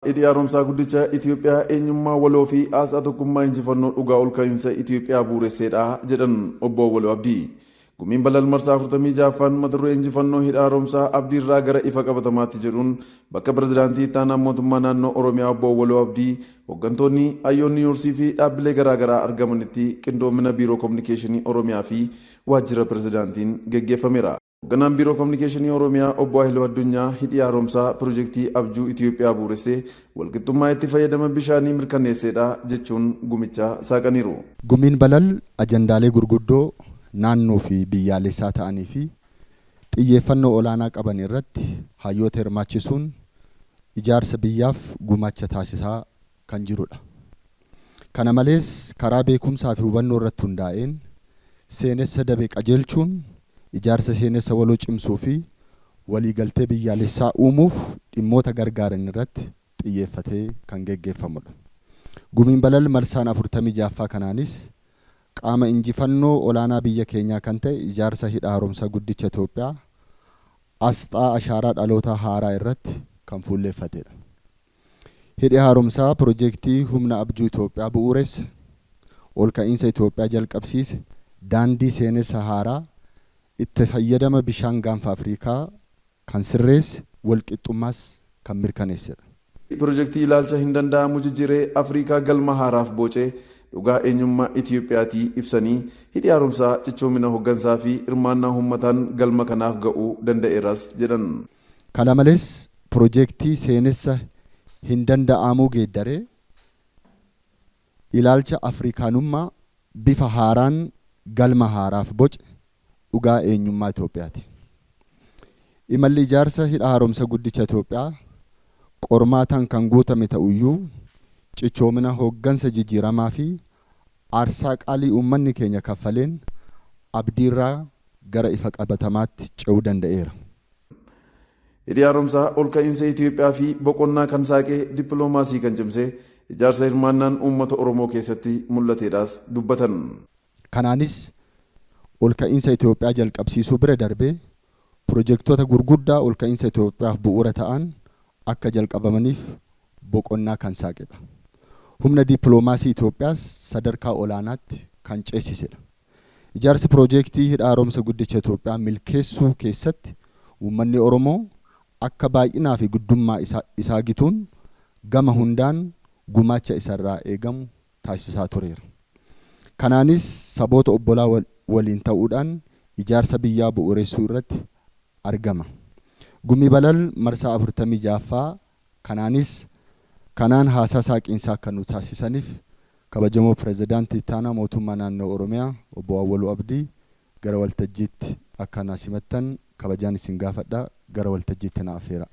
Hidhi haaromsaa guddicha Itoophiyaa eenyummaa waloo fi aasaa tokkummaa injifannoo dhugaa ol ka'iinsa Itoophiyaa bu'uuresseedha jedhan obbo Awwaluu Abdii. Gumiin balal marsaa 46ffaan mata duree injifannoo hidha haaromsaa abdiirraa gara ifa qabatamaatti jedhuun bakka pirezidaantii itti aanaa mootummaa naannoo Oromiyaa obbo Awwaluu Abdii hooggantoonni hayyoonni yuunivarsiitii fi dhaabbilee garaagaraa argamanitti qindoomina biiroo kominikeeshinii Oromiyaa fi waajjira pirezidaantiin geggeeffameera. Hoogganaan biiroo kominikeeshinii Oromiyaa obbo Ahiluu Addunyaa hidhi haaromsaa piroojeektii abjuu Itoophiyaa bu'uuressee walqixxummaa itti fayyadama bishaanii mirkaneesseedha jechuun gumicha saaqaniiru. Gumiin balal ajandaalee gurguddoo naannoo fi biyyaalessaa ta'anii fi xiyyeeffannoo olaanaa qaban irratti hayyoota hirmaachisuun ijaarsa biyyaaf gumaacha taasisaa kan jirudha. Kana malees karaa beekumsaa fi hubannoo irratti hundaa'een seenessa dabe qajeelchuun ijaarsa seenessa waloo cimsuu fi waliigaltee biyyaalessaa uumuuf dhimmoota gargaaran irratti xiyyeeffatee kan geggeeffamudha. Gumiin balal marsaan 46ffaa kanaanis qaama injifannoo olaanaa biyya keenyaa kan ta'e ijaarsa hidha haaromsaa guddicha Itoophiyaa asxaa ashaaraa dhaloota haaraa irratti kan fuulleeffatedha. Hidhi haaromsaa piroojeektii humna abjuu Itoophiyaa bu'uuressa ol ka'iinsa Itoophiyaa jalqabsiise daandii seenessa haaraa itti fayyadama bishaan gaanfa Afrikaa kan sirreesse walqixxummaas kan mirkaneessedha. Piroojeektii ilaalcha hin danda'amu jijjiiree Afrikaa galma haaraaf boocee dhugaa eenyummaa Itoophiyaatii ibsanii hidhi haaromsaa cichoomina hooggansaa fi hirmaannaa uummataan galma kanaaf ga'uu danda'eeras jedhan. Kana malees piroojeektii seenessa hin danda'amuu geeddaree ilaalcha Afrikaanummaa bifa haaraan galma haaraaf boce dhugaa eenyummaa Itoophiyaati. Imalli ijaarsa hidha haaromsa guddicha Itoophiyaa qormaataan kan guutame ta'uyyuu cichoomina hooggansa jijjiiramaa fi aarsaa qaalii uummanni keenya kaffaleen abdiirraa gara ifa qabatamaatti ce'uu danda'eera. Hidhi haaromsaa ol ka'iinsa Itoophiyaa fi boqonnaa kan saaqee dippiloomaasii kan cimsee ijaarsa hirmaannaan uummata Oromoo keessatti mul'ateedhaas dubbatan. Kanaanis ol ka'iinsa Itoophiyaa jalqabsiisuu bira darbee piroojeektoota gurguddaa ol ka'iinsa Itoophiyaaf bu'uura ta'an akka jalqabamaniif boqonnaa kan saaqedha. Humna dippiloomaasii Itoophiyaas sadarkaa olaanaatti kan ceesisedha. Ijaarsi piroojeektii hidha haaromsa guddicha Itoophiyaa milkeessuu keessatti uummanni Oromoo akka baay'inaa fi guddummaa isaa gituun gama hundaan gumaacha isarraa eegamu taasisaa tureera. Kanaanis saboota obbolaa waliin ta'uudhaan ijaarsa biyyaa bu'uuressuu irratti argama. Gumii balal marsaa 46ffaa kanaan haasaa saaqiinsaa akka nu taasisaniif kabajamoo pirezidaantii itti aanaa mootummaa naannoo Oromiyaa obbo Awwaluu Abdii gara waltajjiitti akka na simattan kabajaan isin gaafadha. Gara waltajjiitti na affeera.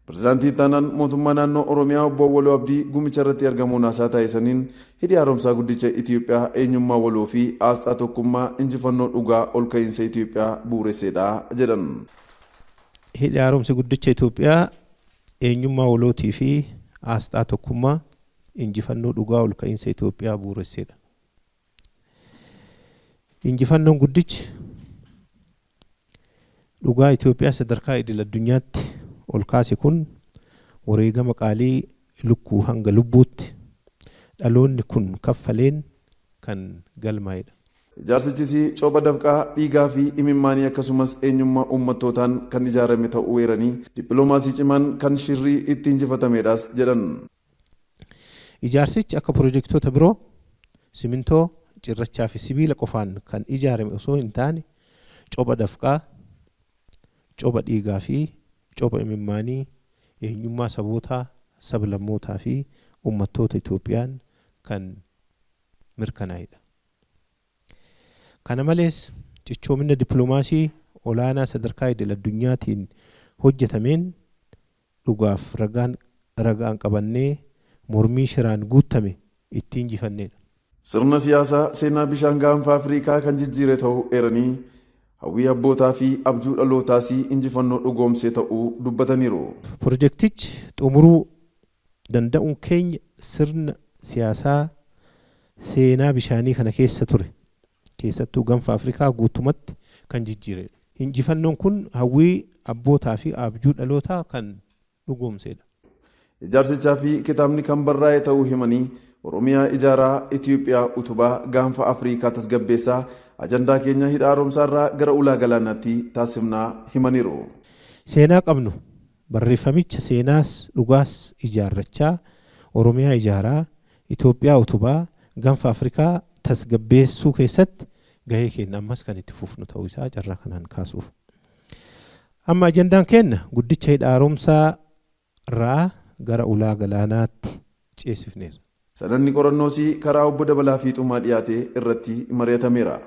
Pirezidaantii itti aanaan mootummaa naannoo Oromiyaa obbo Awwaluu Abdii gumicha irratti argamuun haasaa taasisaniin hidhi haaromsaa guddicha Itoophiyaa eenyummaa waloo fi aasxaa tokkummaa injifannoo dhugaa ol ka'iinsa Itoophiyaa bu'uuresseedha jedhan. Hidhi haaromsi guddicha Itoophiyaa eenyummaa walootii fi aasxaa tokkummaa injifannoo dhugaa ol ka'iinsa Itoophiyaa bu'uuresseedha. Injifannoon guddichi dhugaa Itoophiyaa sadarkaa idil addunyaatti ol kaase kun wareegama qaalii lukkuu hanga lubbuutti dhaloonni kun kaffaleen kan galmaa'edha. Ijaarsichis cooba dafqaa dhiigaa fi imimmaanii akkasumas eenyummaa uummattootaan kan ijaarame ta'uu eeranii dippiloomaasii cimaan kan shirrii itti injifatameedhaas jedhan. Ijaarsichi akka piroojeektoota biroo simintoo, cirrachaa fi sibiila qofaan kan ijaarame osoo hin taane cooba dafqaa, cooba dhiigaa fi cooba imimmaanii eenyummaa sabootaa, sablammootaa fi uummattoota Itoophiyaan kan mirkanaa'edha. Kana malees cichoomina dippiloomaasii olaanaa sadarkaa idil addunyaatiin hojjetameen dhugaaf ragaan qabannee mormii shiraan guutame itti injifanneedha. Sirna siyaasaa seenaa bishaan gaanfa Afrikaa kan jijjiire ta'uu eeranii hawwii abbootaa fi abjuu dhalootaas injifannoo dhugoomsee ta'uu dubbataniiru. Piroojeektichi xumuruu danda'uun keenya sirna siyaasaa seenaa bishaanii kana keessa ture. Keessattuu gaanfa Afrikaa guutumatti kan jijjiiredha. Injifannoon kun hawwii abbootaa fi abjuu dhalootaa kan dhugoomsedha. Ijaarsichaa fi kitaabni kan barraa'e ta'uu himanii Oromiyaa ijaaraa Itoophiyaa utubaa gaanfa Afrikaa tasgabbeessaa ajandaa keenya hidha haaromsaarraa gara ulaa galaanaatti taasifnaa himaniiru. Seenaa qabnu barreeffamicha seenaas dhugaas ijaarrachaa Oromiyaa ijaaraa Itoophiyaa utubaa gaanfa Afrikaa tasgabbeessuu keessatti gahee keenya ammas kan itti fufnu ta'uu isaa carraa kanaan kaasuuf. Amma ajandaan keenya guddicha hidha haaromsaa irraa gara ulaa galaanaatti ceesifneera. Sanadni qorannoosii karaa obbo Dabalaa Fiixumaa dhiyaate irratti mari'atameera.